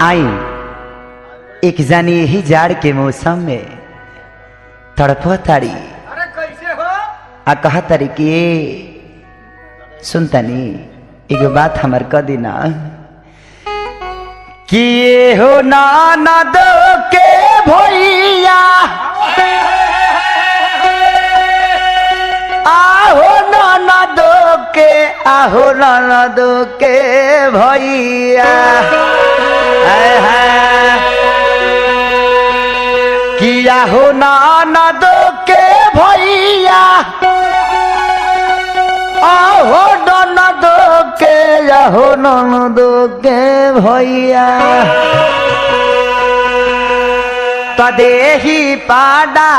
आई एक जानी यही जाड़ के मौसम में तड़पो तारी। अरे कैसे हो? आ कहा तारी कि सुनतानी एगो बात हमार क दिना कि ये हो नाना दो के भैया आहो नाना दो के आहो नाना दो के भैया किया हो नाना दो के भैया आहो नाना दो के आहो नाना दो के भैया तदेही पाडा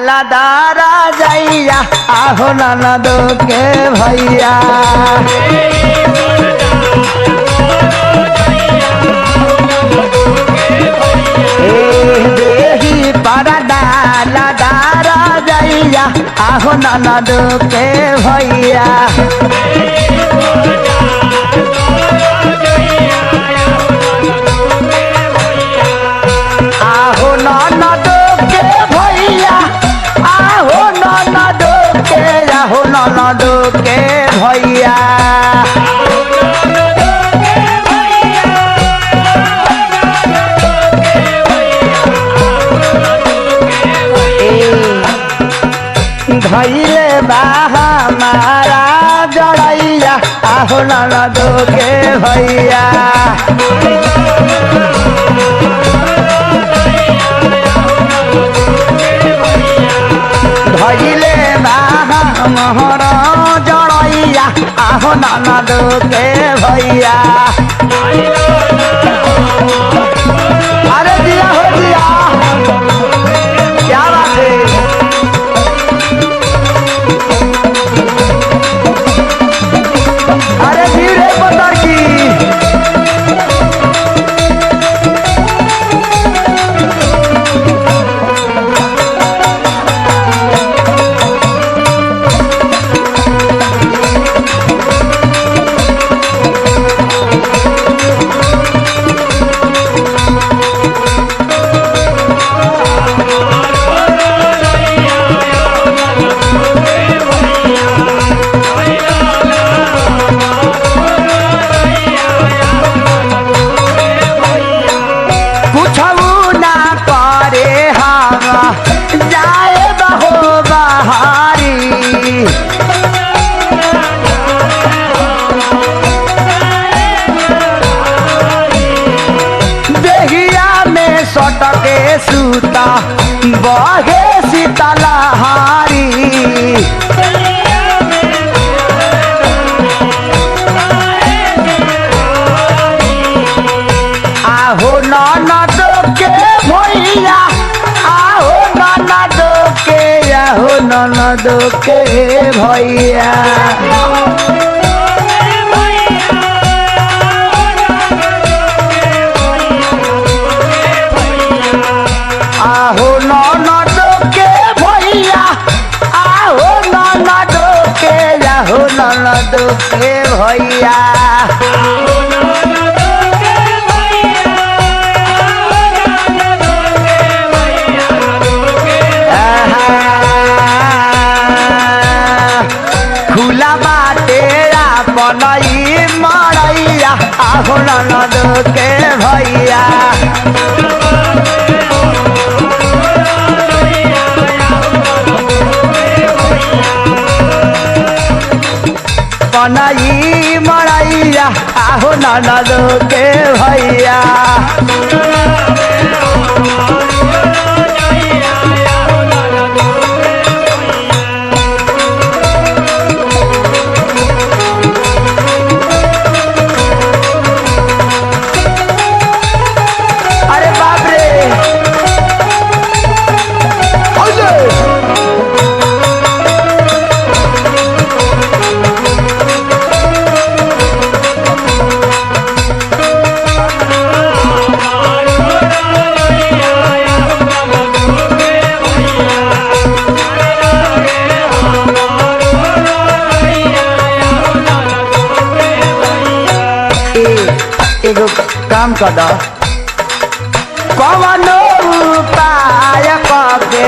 लदारा जैया आहो नाना दो के भैया देही पाडा लदारा जैया आहो नाना दो के भैया आहो नाना दो के भैया आहो नाना दो के आहो नाना दो के भैया धैले बाहा मारा जड़ैया आहो नाना दो के भैया धैले बाहा मोहर जड़ैया आहो नाना दो के भैया अरे दिया हो दिया क्या बात है अरे धीरे पतर की सटके सूता बहे शीतलहारी आहो नाना दो के भैया आहो नाना दो के आहो नाना दो के भैया आहो नाना दो के भैया आहो नाना दो के आहो नाना दो के भैया खुला बाटे अपनई मरैया आहो नाना दो के भैया बनई मरैया आहो नाना दो के भैया अरे बाप रे एगो काम कर दो कवनो उपाय करके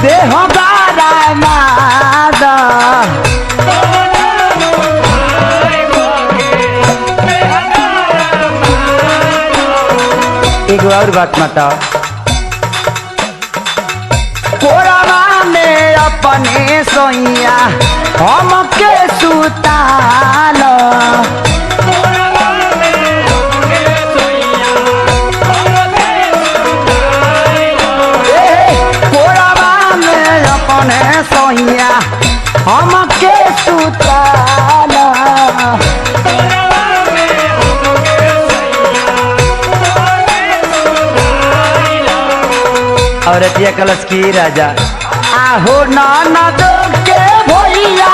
देह बारा माद एक और बात बता कोरावा में अपने सोइया हमके सुताल कोरावा में अपने सोइया हमके सुताल औरतिया कलश की राजा आहो ननद के भैया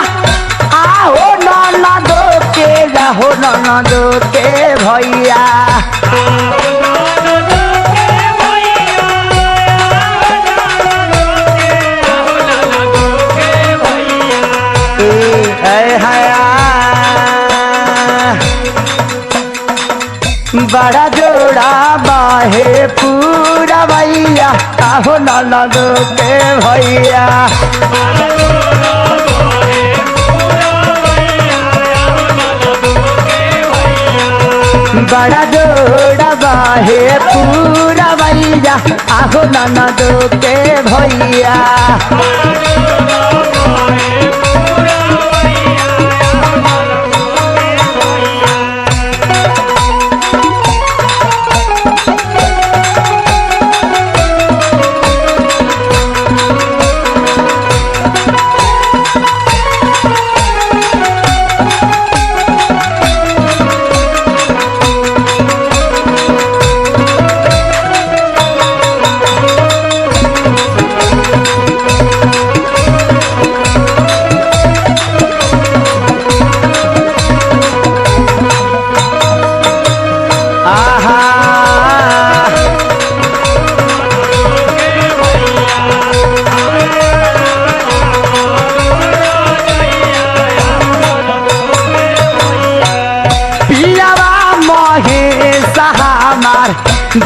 आहो ननद के आहो ननद के भैया बड़ा जोड़ा बाहे पूरा भैया आहो ननद के भैया बड़ा जोड़ा बाहे पूरा भैया आहो ननद के भैया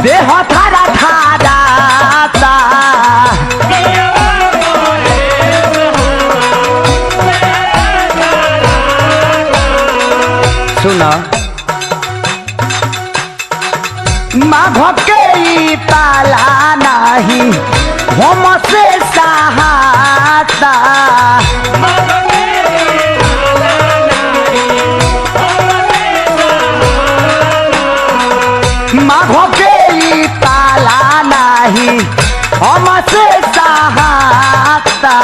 देह थारा थारा सुना माघ के ताला नहीं हम से सहाता माघ के ताला नहीं हमसे सहाता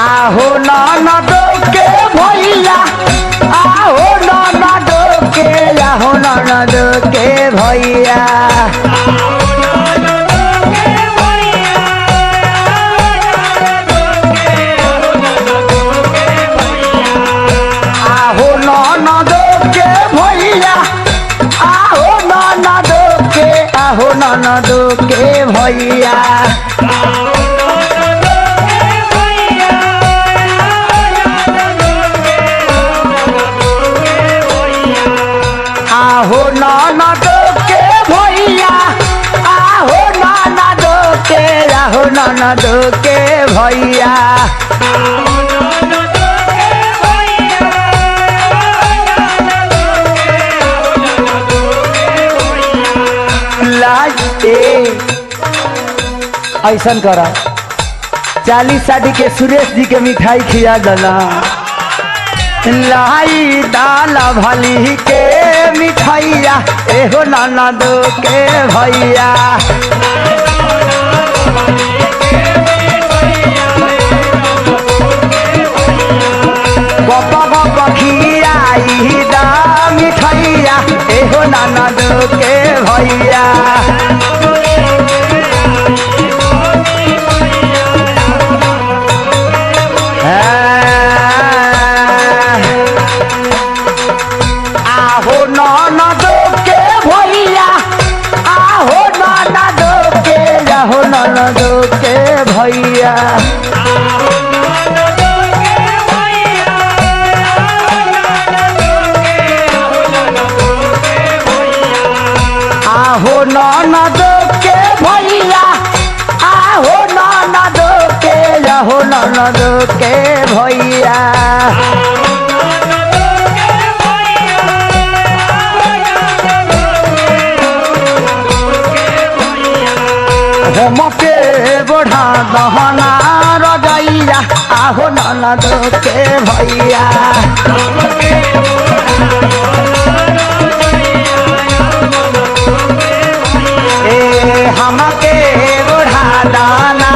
आहो ननद के भैया आहो ननद के आहो ननद के भैया आहो ननद के भैया आहो ननद के भैया आहो ननद के आहो ननद के भैया ऐसा करा 40 शादी के सुरेश जी के मिठाई खिया दला लाई दाल भली के मिठाइया एहो ननद के भैया गप गप खियाई दा मिठाइया एहो ननद के भैया आहो ननद के भैया आहो ननद के आहो ननद के भैया आहो ननद के भैया हमके बढ़ा दहना रजैया आहो ननद के भैया हमके बुढ़ा दाना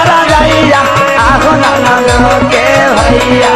रजैया आहो ननद के भैया